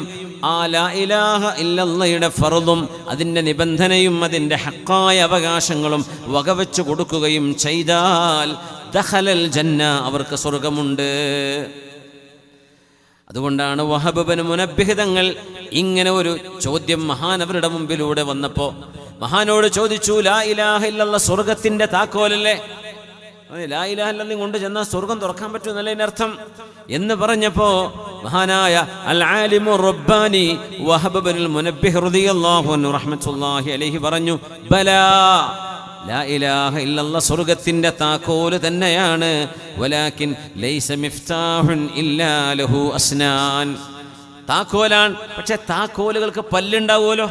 S1: ആ ലാ ഇലാഹ ഇല്ലല്ലാഹയുടെ ഫർളും അതിൻ്റെ നിബന്ധനയും അതിൻ്റെ ഹഖായ അവകാശങ്ങളും വകവെച്ചു കൊടുക്കുകയും ചെയ്താൽ ദഖലൽ ജന്ന, അവർക്ക് സ്വർഗമുണ്ട്. അതുകൊണ്ടാണ് വഹബ് ഇബ്നു മുനബ്ബിഹ് തങ്ങൾ ഇങ്ങനെ ഒരു ചോദ്യം മഹാനവരുടെ മുമ്പിലൂടെ വന്നപ്പോൾ മഹാനോട് ചോദിച്ചു, ലാ ഇലാഹ ഇല്ലല്ലാഹ് സ്വർഗത്തിന്റെ താക്കോലല്ലേ? ലാ ഇലാഹ ഇല്ലല്ലാഹ് കൊണ്ട് ചെന്നാൽ സ്വർഗം തുറക്കാൻ പറ്റുമെന്നല്ലേ ഇതിനർത്ഥം എന്ന് പറഞ്ഞപ്പോ മഹാനായ അൽ ആലിമു റബ്ബാനി വഹബ് ഇബ്നുൽ മുനബ്ബിഹ് റളിയല്ലാഹു അൻഹു റഹ്മത്തുള്ളാഹി അലൈഹി പറഞ്ഞു, ബലാ, ലാ ഇലാഹ ഇല്ലല്ലാഹ് സ്വർഗത്തിന്റെ താക്കോല് തന്നെയാണ്. വലാകിൻ ലൈസ മിഫ്താഹുൻ ഇല്ലാ ലഹു അസ്നാൻ. താക്കോലാണ്, പക്ഷെ താക്കോലുകൾക്ക് പല്ലുണ്ടാവുമല്ലോ.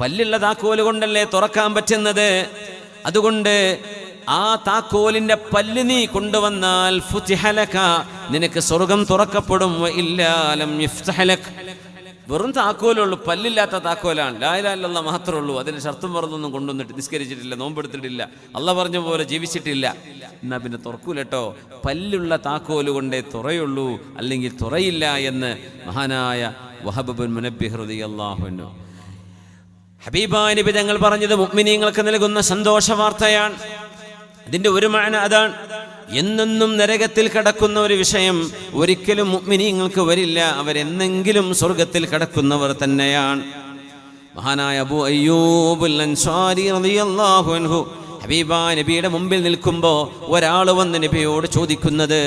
S1: പല്ലുള്ള താക്കോല് കൊണ്ടല്ലേ തുറക്കാൻ പറ്റുന്നത്. അതുകൊണ്ട് ആ താക്കോലിന്റെ പല്ല് നീ കൊണ്ടുവന്നാൽ ഫുതിഹലക, നിനക്ക് സ്വർഗം തുറക്കപ്പെടും. ഇല്ലാ ലം യുഫ്തഹലക, വെറും താക്കോലുള്ളൂ, പല്ലില്ലാത്ത താക്കോലാണ്. ലാ ഇലാഹ ഇല്ലല്ലാഹ് മാത്രമേ ഉള്ളൂ. അതിന് ഷർത്തും പറഞ്ഞൊന്നും കൊണ്ടുവന്നിട്ട് നിസ്കരിച്ചിട്ടില്ല, നോമ്പെടുത്തിട്ടില്ല, അള്ളാഹ് പറഞ്ഞ പോലെ ജീവിച്ചിട്ടില്ല, എന്നാ പിന്നെ തുറക്കൂലട്ടോ. പല്ലുള്ള താക്കോല് കൊണ്ടേ തുറയുള്ളൂ, അല്ലെങ്കിൽ തുറയില്ല എന്ന് മഹാനായ വഹബ് ഇബ്നുൽ മുനബ്ബിഹ് റളിയല്ലാഹു അൻഹു ഹബീബായ നബി തങ്ങൾ പറഞ്ഞത് മുഅ്മിനീങ്ങൾക്ക് നൽകുന്ന സന്തോഷ വാർത്തയാണ്. അതിന്റെ ഒരു മഅന അതാണ്. എന്നെന്നും നരകത്തിൽ കിടക്കുന്ന ഒരു വിഷയം ഒരിക്കലും മുഅ്മിനീങ്ങൾക്ക് വരില്ല. അവരെന്നെങ്കിലും സ്വർഗത്തിൽ കിടക്കുന്നവർ തന്നെയാണ്. മഹാനായ അബൂ അയ്യൂബുൽ അൻസാരി റളിയല്ലാഹു അൻഹു ഹബീബായ നബിയുടെ മുമ്പിൽ നിൽക്കുമ്പോൾ ഒരാൾ വന്ന് നബിയോട് ചോദിക്കുന്നത്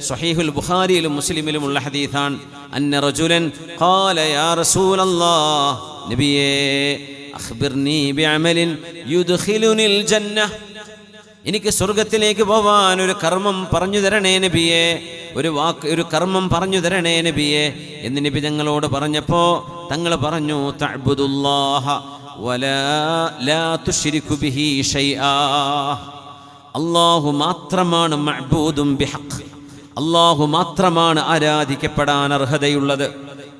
S1: സ്വഹീഹുൽ ബുഖാരിയിലും മുസ്ലിമിലുമുള്ള ഹദീസാണ്. അന്ന റജുലൻ ഖാല യാ റസൂലല്ലാഹ്, നബിയേ അഖ്ബിർനി ബിഅമലിൻ യുദ്ഖിലുനിൽ ജന്നഹ്, എനിക്ക് സ്വർഗത്തിലേക്ക് പോവാൻ ഒരു കർമ്മം പറഞ്ഞു തരണേ നബിയെ, ഒരു കർമ്മം പറഞ്ഞു തരണേ നബിയെ എന്ന് നബി തങ്ങളോട് പറഞ്ഞപ്പോ തങ്ങൾ പറഞ്ഞു, തഅബ്ദുല്ലാഹ വലാ ലാ തുശ്രികു ബിഹി ഷൈആ. അല്ലാഹു മാത്രമാണ് മഅബൂദുൻ ബിഹഖ്, അല്ലാഹു മാത്രമാണ് ആരാധിക്കപ്പെടാൻ അർഹതയുള്ളത്.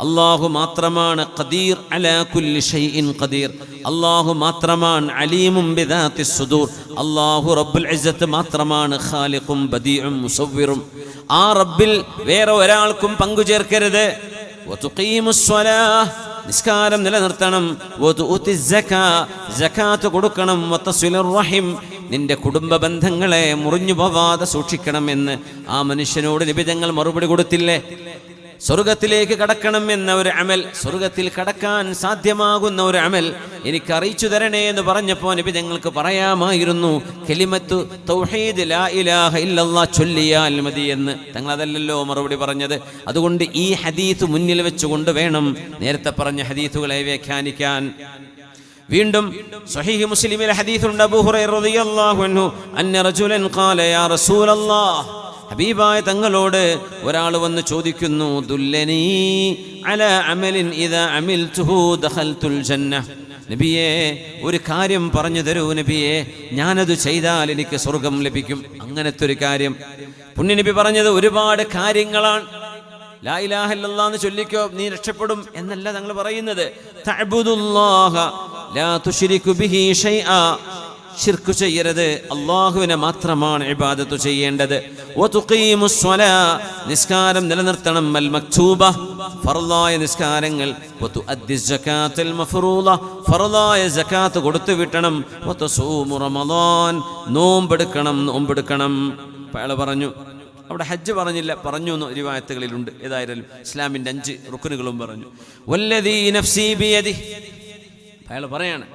S1: അല്ലാഹു മാത്രമാണ് ഖദീർ അലാ കുല്ലി ഷൈഇൻ ഖദീർ. അല്ലാഹു മാത്രമാണ് അലീമും ബിദാത്തിസ് സുദൂർ. അല്ലാഹു റബ്ബുൽ ഇസ്സത്ത് മാത്രമാണ് ഖാലിഖും ബദീഉം മുസവ്വിറും. ആ റബ്ബിൽ വേറെ ഒരാൾക്കും പങ്കു ചേർക്കരുത്. വതുഖീമുസ് സ്വലാഹ്, നിസ്കാരം നിലനിർത്തണം. വതുഉതിസ് സകാ, സകാത്ത് കൊടുക്കണം. വതസിലുർ റഹിം, നിന്റെ കുടുംബ ബന്ധങ്ങളെ മുറിഞ്ഞു പോവാതെ സൂക്ഷിക്കണം എന്ന് ആ മനുഷ്യനോട് നബി തങ്ങൾ മറുപടി കൊടുത്തില്ലേ? സ്വർഗത്തിലേക്ക് കടക്കണം എന്ന ഒരു അമൽ, സ്വർഗത്തിൽ കടക്കാൻ സാധ്യമാകുന്ന ഒരു അമൽ എനിക്ക് അറിയിച്ചു തരണേ എന്ന് പറഞ്ഞപ്പോൾ നബി തങ്ങൾക്ക് പറയാമായിരുന്നു, കലിമത്തു തൗഹീദ് ലാ ഇലാഹ ഇല്ലല്ലാഹ് ചൊല്ലിയാൽ മതി എന്ന്. തങ്ങൾ അതല്ലല്ലോ മറുപടി പറഞ്ഞത്. അതുകൊണ്ട് ഈ ഹദീസ് മുന്നിൽ വെച്ചുകൊണ്ട് വേണം നേരത്തെ പറഞ്ഞ ഹദീസുകളെ വ്യാഖ്യാനിക്കാൻ. വീണ്ടും സ്വഹീഹ് മുസ്ലിമിലെ ഹദീസുണ്ട്, അബൂ ഹുറൈറ റളിയല്ലാഹു അൻഹു അന്ന റജുലൻ ഖാല യാ റസൂലല്ലാഹ്, ഹബീബായ തങ്ങളോട് ഒരാൾ വന്ന് ചോദിക്കുന്നു, ദുല്ലനീ അലാ അമലിൻ ഇദാ അമിൽതുഹു ദഖൽതുൽ ജന്നഹ്, നബിയേ ഒരു കാര്യം പറഞ്ഞു തരൂ നബിയേ, ഞാനത് ചെയ്താൽ എനിക്ക് സ്വർഗം ലഭിക്കും. അങ്ങനത്തെ ഒരു കാര്യം പുണ്യനബി പറഞ്ഞത് ഒരുപാട് കാര്യങ്ങളാണ്. ലാ ഇലാഹ ഇല്ലല്ലാഹ് എന്ന് ചൊല്ലിക്കോ നീ രക്ഷപ്പെടും എന്നല്ല തങ്ങൾ പറയുന്നത്. തഅബ്ദുല്ലാഹ ലാ തുശ്രികു ബിഹി ഷൈആ, ശിർക്ക് ചെയ്യരുത്, അല്ലാഹുവിനെ മാത്രമാണ് ഇബാദത്ത് ചെയ്യേണ്ടത്. വതുഖീമുസ് സ്വലാ, നിസ്കാരം നിലനിർത്തണം. അൽ മക്തൂബ, ഫർളായ നിസ്കാരങ്ങൾ. വതുഅദ്ദിസ് സകാത്തുൽ മഫ്റൂള, ഫർളായ സകാത്ത് കൊടുത്തു വിട്ടണം. വതസൂമു റമളാൻ, നോമ്പെടുക്കണം. അയാൾ പറഞ്ഞു, അവിടെ ഹജ്ജ് പറഞ്ഞില്ല, പറഞ്ഞു എന്ന് റിവായത്തുകളിലുണ്ട്. ഏതായാലും ഇസ്ലാമിന്റെ 5 റുക്നുകളും പറഞ്ഞു. വല്ലദീ നഫ്സി ബിയദിഹി, അയാൾ പറയാണ്,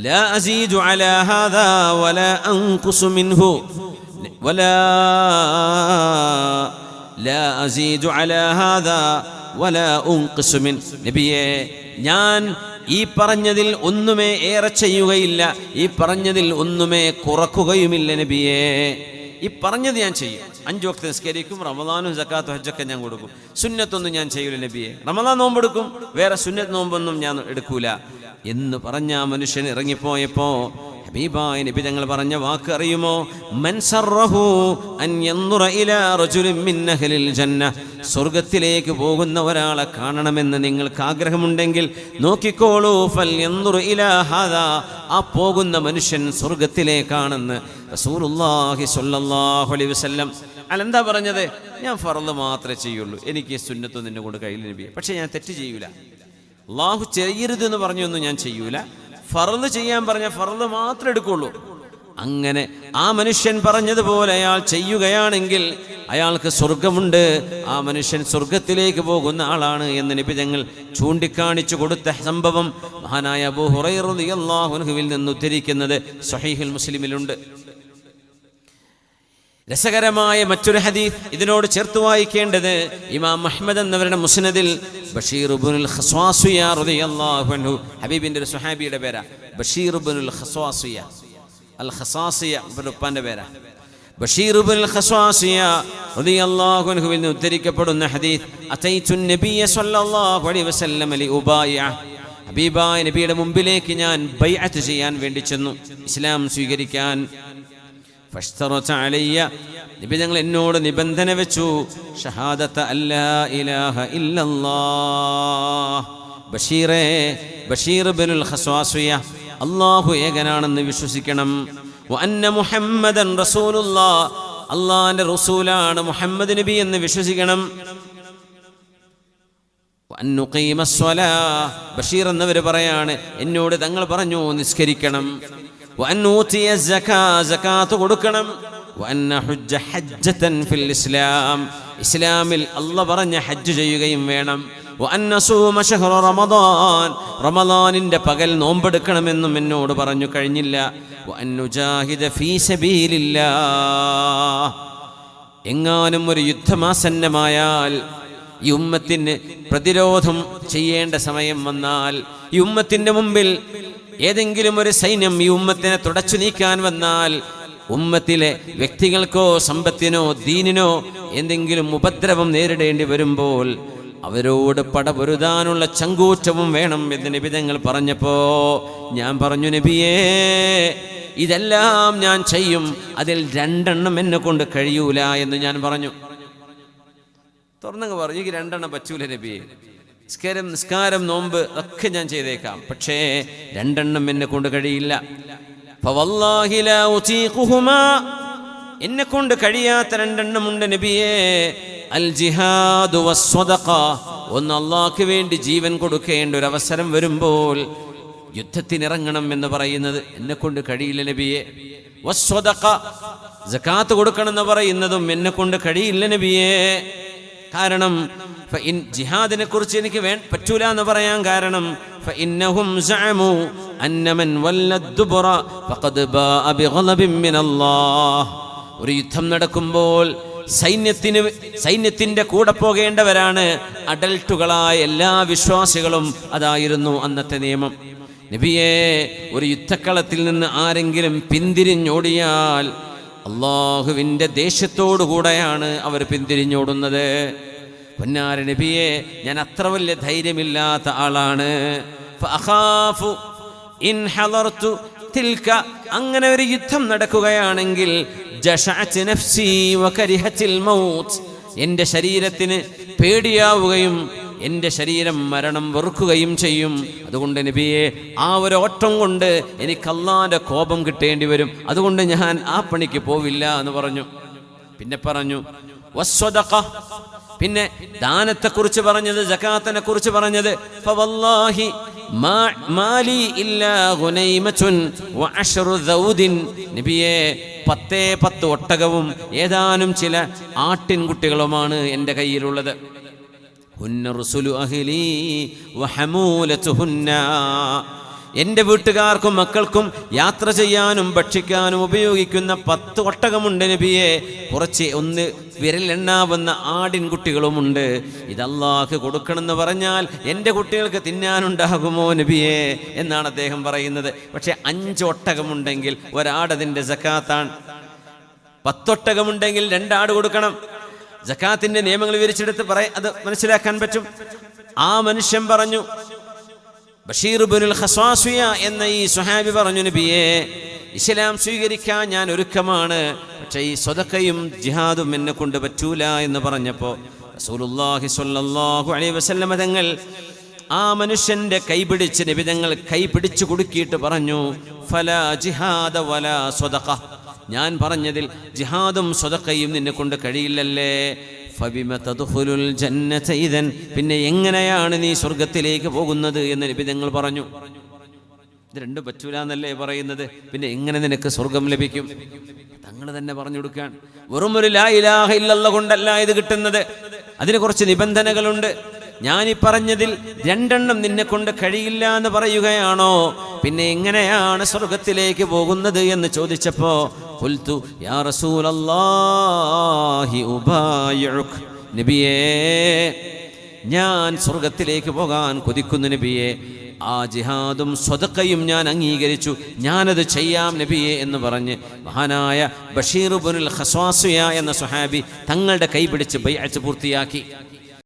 S1: ലാ അസീദു അലാ ഹാദാ വലാ അൻഖുസു മിൻഹു വലാ അസീദു അലാ ഹാദാ വലാ അൻഖുസു മിൻ. നബിയേ ഞാൻ ഈ പറഞ്ഞതിൽ ഒന്നുമേ ഏറെ ചെയ്യുകയില്ല, ഈ പറഞ്ഞതിൽ ഒന്നുമേ കുറക്കുകയുമില്ല നബിയേ. ഈ പറഞ്ഞത് ഞാൻ ചെയ്യും. 5 വക്ത് നിസ്കരിക്കും, റമളാനും സക്കാത്തും ഹജ്ജൊക്കെ ഞാൻ കൊടുക്കും. സുന്നത്തൊന്നും ഞാൻ ചെയ്യൂല നബിയെ. റമളാൻ നോമ്പെടുക്കും, വേറെ സുന്നത്ത് നോമ്പൊന്നും ഞാൻ എടുക്കൂല എന്ന് പറഞ്ഞ ആ മനുഷ്യൻ ഇറങ്ങിപ്പോയപ്പോ ഹബീബായ നബി തങ്ങൾ പറഞ്ഞ വാക്ക് അറിയുമോ? മൻ സറഹു അൻ യൻദുറ ഇലാ റജുലിൻ മിൻ അഹ്ലിൽ ജന്ന, സ്വർഗ്ഗത്തിലേക്ക് പോകുന്ന ഒരാളെ കാണണമെന്ന് നിങ്ങൾക്ക് ആഗ്രഹമുണ്ടെങ്കിൽ നോക്കിക്കോളൂ. ഫൽ യൻദുറ ഇലാ ഹാദാ, ആ പോകുന്ന മനുഷ്യൻ സ്വർഗ്ഗത്തിലേക്കാണെന്ന് റസൂലുള്ളാഹി സ്വല്ലല്ലാഹു അലൈഹി വസല്ലം. അല്ലെന്താ പറഞ്ഞത്? ഞാൻ ഫർള് മാത്രമേ ചെയ്യുള്ളൂ, എനിക്ക് സുന്നത്തൊന്നും നിന്നെ കൊണ്ട് കയ്യിൽ നബിയെ, പക്ഷെ ഞാൻ തെറ്റ് ചെയ്യൂല. അള്ളാഹു ചെയ്യരുതെന്ന് പറഞ്ഞൊന്നും ഞാൻ ചെയ്യൂല, ഫർള് ചെയ്യാൻ പറഞ്ഞ ഫർള് മാത്രമേ എടുക്കുള്ളൂ. അങ്ങനെ ആ മനുഷ്യൻ പറഞ്ഞതുപോലെ അയാൾ ചെയ്യുകയാണെങ്കിൽ അയാൾക്ക് സ്വർഗമുണ്ട്, ആ മനുഷ്യൻ സ്വർഗത്തിലേക്ക് പോകുന്ന ആളാണ് എന്ന് നബി തങ്ങൾ ചൂണ്ടിക്കാണിച്ചു കൊടുത്ത സംഭവം മഹാനായ അബൂ ഹുറൈറ റളിയല്ലാഹു അൻഹുവിൽ നിന്ന് ഉദ്ധരിക്കുന്നത് സ്വഹീഹുൽ മുസ്ലിമിലുണ്ട്. രസകരമായ മറ്റൊരു ഹദീസ് ഇതിനോട് ചേർത്ത് വായിക്കേണ്ടത് ഇമാം അഹ്മദ് എന്നവരുടെ മുസ്നദിൽ ബഷീർ ഇബ്നുൽ ഖസ്വാസിയ റളിയല്ലാഹു അൻഹു, ഹബീബിന്റെ ഒരു സ്വഹാബിയുടെ പേരാ ബഷീർ ഇബ്നുൽ ഖസ്വാസിയ, അൽ ഖസാസിയ ഉപ്പാന്റെ പേരാ. ബഷീർ ഇബ്നുൽ ഖസ്വാസിയ റളിയല്ലാഹു അൻഹുവിൽ നിന്ന് ഉദ്ധരിക്കപ്പെടുന്ന ഹദീസ്, അതൈതു നബിയ സ്വല്ലല്ലാഹു അലൈഹി വസല്ലം ലി ഉബായിഅ, ഹബീബായ നബിയുടെ മുമ്പിലേക്ക് ഞാൻ ബൈഅത്ത് ചെയ്യാൻ വേണ്ടി ചെന്നു, ഇസ്ലാം സ്വീകരിക്കാൻ. ഫഷ്തറത അലയ്യ, നബി തങ്ങൾ എന്നോട് നിബന്ധന വെച്ചു, ഷഹാദത അല്ലാ ഇലാഹ ഇല്ലല്ലാഹ്, ബഷീറേ, ബഷീർ ഇബ്നുൽ ഖസ്വാസിയ, അല്ലാഹു ഏകനാണെന്ന് വിശ്വസിക്കണം. വഅന്ന മുഹമ്മദൻ റസൂലുള്ളാഹ്, അല്ലാഹുവിന്റെ റസൂലാണ് മുഹമ്മദ് നബി എന്ന് വിശ്വസിക്കണം. വഅന്നുഖീമസ്സലാഹ്, ബഷീർ എന്നവർ പറയാണ് എന്നോട് തങ്ങൾ പറഞ്ഞു നിസ്കരിക്കണം. വഅന്നൂതിയ സകാത്ത് കൊടുക്കണം. വഅന്ന ഹജ്ജ ഹജ്ജതൻ ഫിൽ ഇസ്ലാം, ഇസ്ലാമിൽ അല്ലാഹ് പറഞ്ഞ ഹജ്ജ് ചെയ്യുകയും വേണം. വഅന്ന സൂമ ശഹ്റ റമദാൻ, റമദാനിന്റെ പകൽ നോമ്പെടുക്കണമെന്നും എന്നോട് പറഞ്ഞു. കഴിഞ്ഞില്ല. വഅന്നുജാഹിദ ഫീ സബീലില്ലാഹ്, എങ്ങാനും ഒരു യുദ്ധമാസന്നമായാൽ, ഈ ഉമ്മത്തിന് പ്രതിരോധം ചെയ്യേണ്ട സമയം വന്നാൽ, ഈ ഉമ്മത്തിന്റെ മുമ്പിൽ ഏതെങ്കിലും ഒരു സൈന്യം ഈ ഉമ്മത്തിനെ തുടച്ചു നീക്കാൻ വന്നാൽ, ഉമ്മത്തിലെ വ്യക്തികൾക്കോ സമ്പത്തിനോ ദീനിനോ എന്തെങ്കിലും ഉപദ്രവം നേരിടേണ്ടി വരുമ്പോൾ അവരോട് പടപൊരുതാനുള്ള ചങ്കൂറ്റവും വേണം എന്ന് നബി തങ്ങൾ പറഞ്ഞപ്പോ ഞാൻ പറഞ്ഞു, നബിയേ ഇതെല്ലാം ഞാൻ ചെയ്യും, അതിൽ 2 എന്നെ കൊണ്ട് കഴിയൂല എന്ന് ഞാൻ പറഞ്ഞു. തുറന്നങ്ങ് പറഞ്ഞു, എനിക്ക് 2 പറ്റൂല നബിയെ, നിസ്കാരം നോമ്പ് ഒക്കെ ഞാൻ ചെയ്തേക്കാം, പക്ഷേ 2 എന്നെ കൊണ്ട് കഴിയില്ല. ഫവല്ലാഹി ലാ ഉതീഖുഹുമാ, എന്നെ കൊണ്ട് കഴിയാത്ത 2 ഉണ്ട് നബിയേ. അൽ ജിഹാദു വസ്സദഖ, ഒന്ന് അല്ലാഹുവിന് വേണ്ടി ജീവൻ കൊടുക്കേണ്ട ഒരു അവസരം വരുമ്പോൾ യുദ്ധത്തിനിറങ്ങണം എന്ന് പറയുന്നത് എന്നെ കൊണ്ട് കഴിയില്ല നബിയേ. വസ്സദഖ, സകാത്ത് കൊടുക്കണം എന്ന് പറയുന്നതും എന്നെ കൊണ്ട് കഴിയില്ല നബിയേ. കാരണം ജിഹാദിനെ കുറിച്ച് എനിക്ക് പറ്റൂല എന്ന് പറയാൻ കാരണം ഫഇന്നഹും സഅമു അന്ന മൻ വല്ലദ്ദുബറ ഫഖദ് ബാഅ ബിഗളബിൻ മിനല്ലാഹ്, ഒരു യുദ്ധം നടക്കുമ്പോൾ സൈന്യത്തിന്റെ കൂടെ പോകേണ്ടവരാണ് അഡൽട്ടുകളായ എല്ലാ വിശ്വാസികളും. അതായിരുന്നു അന്നത്തെ നിയമം. നബിയെ, ഒരു യുദ്ധക്കളത്തിൽ നിന്ന് ആരെങ്കിലും പിന്തിരിഞ്ഞോടിയാൽ അള്ളാഹുവിൻ്റെ ദേഷ്യത്തോടു കൂടെയാണ് അവർ പിന്തിരിഞ്ഞോടുന്നത്. പൊന്നാര നബിയെ, ഞാൻ അത്ര വലിയ ധൈര്യമില്ലാത്ത ആളാണ്. ഫഅഖാഫു ഇൻ ഹളർതു തിൽക, അങ്ങനെ ഒരു യുദ്ധം നടക്കുകയാണെങ്കിൽ ജശഅത് നഫ്സി വകരിഹത്തിൽ മൗത്ത്, എൻ്റെ ശരീരത്തിന് പേടിയാവുകയും എൻ്റെ ശരീരം മരണം വെറുക്കുകയും ചെയ്യും. അതുകൊണ്ട് നബിയെ, ആ ഒരു ഓട്ടം കൊണ്ട് എനിക്ക് അല്ലാഹുവിൻ്റെ കോപം കിട്ടേണ്ടി വരും, അതുകൊണ്ട് ഞാൻ ആ പണിക്ക് പോവില്ല എന്ന് പറഞ്ഞു. പിന്നെ പറഞ്ഞു വസ്സദഖ, പിന്നെ ദാനത്തെക്കുറിച്ച് പറഞ്ഞത്, സകാത്തിനെ കുറിച്ച് പറഞ്ഞത് ഫവല്ലാഹി മാലി ഇല്ലാ ഗുനൈമത്തുൻ വഅശ്റു ദൗദിൻ, നബിയെ 10 ഒട്ടകവും ഏതാനും ചില ആട്ടിൻകുട്ടികളുമാണ് എൻ്റെ കയ്യിലുള്ളത്. ഹുന്ന റുസുലു അഹ്ലി വഹമൂലതുഹുന്ന, എൻ്റെ വീട്ടുകാർക്കും മക്കൾക്കും യാത്ര ചെയ്യാനും ഭക്ഷിക്കാനും ഉപയോഗിക്കുന്ന 10 ഒട്ടകമുണ്ട് നബിയെ. കുറച്ച് ഒന്ന് വിരലെണ്ണാവുന്ന ആടിൻകുട്ടികളുമുണ്ട്. ഇത് അല്ലാഹു കൊടുക്കണമെന്ന് പറഞ്ഞാൽ എൻ്റെ കുട്ടികൾക്ക് തിന്നാനുണ്ടാകുമോ നബിയെ എന്നാണ് അദ്ദേഹം പറയുന്നത്. പക്ഷെ 5 ഒട്ടകമുണ്ടെങ്കിൽ ഒരാടതിൻ്റെ സക്കാത്താണ്. 10 ഒട്ടകമുണ്ടെങ്കിൽ 2 ആട് കൊടുക്കണം. സക്കാത്തിന്റെ നിയമങ്ങൾ വിവരിച്ചെടുത്ത് അത് മനസ്സിലാക്കാൻ പറ്റും. ആ മനുഷ്യൻ പറഞ്ഞു, ബഷീർ ഇബ്നുൽ ഖസ്വാസിയ എന്ന ഈ സ്വഹാബി പറഞ്ഞു, നബിയെ, ഇസ്ലാം സ്വീകരിക്കാൻ ഞാൻ ഒരുക്കമാണ്, പക്ഷേ ഈ സ്വതക്കയും ജിഹാദും എന്നെ കൊണ്ട് പറ്റൂല എന്ന് പറഞ്ഞപ്പോൾ റസൂലുള്ളാഹി സ്വല്ലല്ലാഹു അലൈഹി വസല്ലം തങ്ങൾ ആ മനുഷ്യന്റെ കൈപിടിച്ച്, നബി തങ്ങൾ കൈപിടിച്ച് കുടുക്കിയിട്ട് പറഞ്ഞു, ഫലാ ജിഹാദ വലാ സ്വതഖ, ഞാൻ പറഞ്ഞതിൽ ജിഹാദും സ്വതക്കയും നിന്നെ കൊണ്ട് കഴിയില്ലല്ലേ. ഫബിമ തദ്ഖുലുൽ ജന്നത ഇദൻ, പിന്നെ എങ്ങനെയാണ് നീ സ്വർഗ്ഗത്തിലേക്ക് പോകുന്നത് എന്ന് നബി തങ്ങൾ പറഞ്ഞു. ഇത് രണ്ടും പറ്റൂല എന്നല്ലേ പറയുന്നത്? പിന്നെ എങ്ങനെ നിനക്ക് സ്വർഗം ലഭിക്കും? തങ്ങൾ തന്നെ പറഞ്ഞു കൊടുക്കാൻ. വെറും ഒരു ലാ ഇലാഹ ഇല്ലല്ലാഹ് കൊണ്ടല്ല ഇത് കിട്ടുന്നത്. അതിന് കുറച്ച് നിബന്ധനകളുണ്ട്. ഞാനീ പറഞ്ഞതിൽ 2 നിന്നെ കൊണ്ട് കഴിയില്ല എന്ന് പറയുകയാണോ? പിന്നെ എങ്ങനെയാണ് സ്വർഗത്തിലേക്ക് പോകുന്നത് എന്ന് ചോദിച്ചപ്പോ ഖുൽതു യാ റസൂലല്ലാഹി ഉബായിഉക, നബിയേ ഞാൻ സ്വർഗത്തിലേക്ക് പോകാൻ കൊതിക്കുന്നു നബിയേ, ആ ജിഹാദും സ്വദഖയും ഞാൻ അംഗീകരിച്ചു, ഞാനത് ചെയ്യാം നബിയെ എന്ന് പറഞ്ഞ് മഹാനായ ബഷീർ ഇബ്നുൽ ഖസ്വാസിയ എന്ന സ്വഹാബി തങ്ങളുടെ കൈപിടിച്ച് ബൈഅത്ത് പൂർത്തിയാക്കി.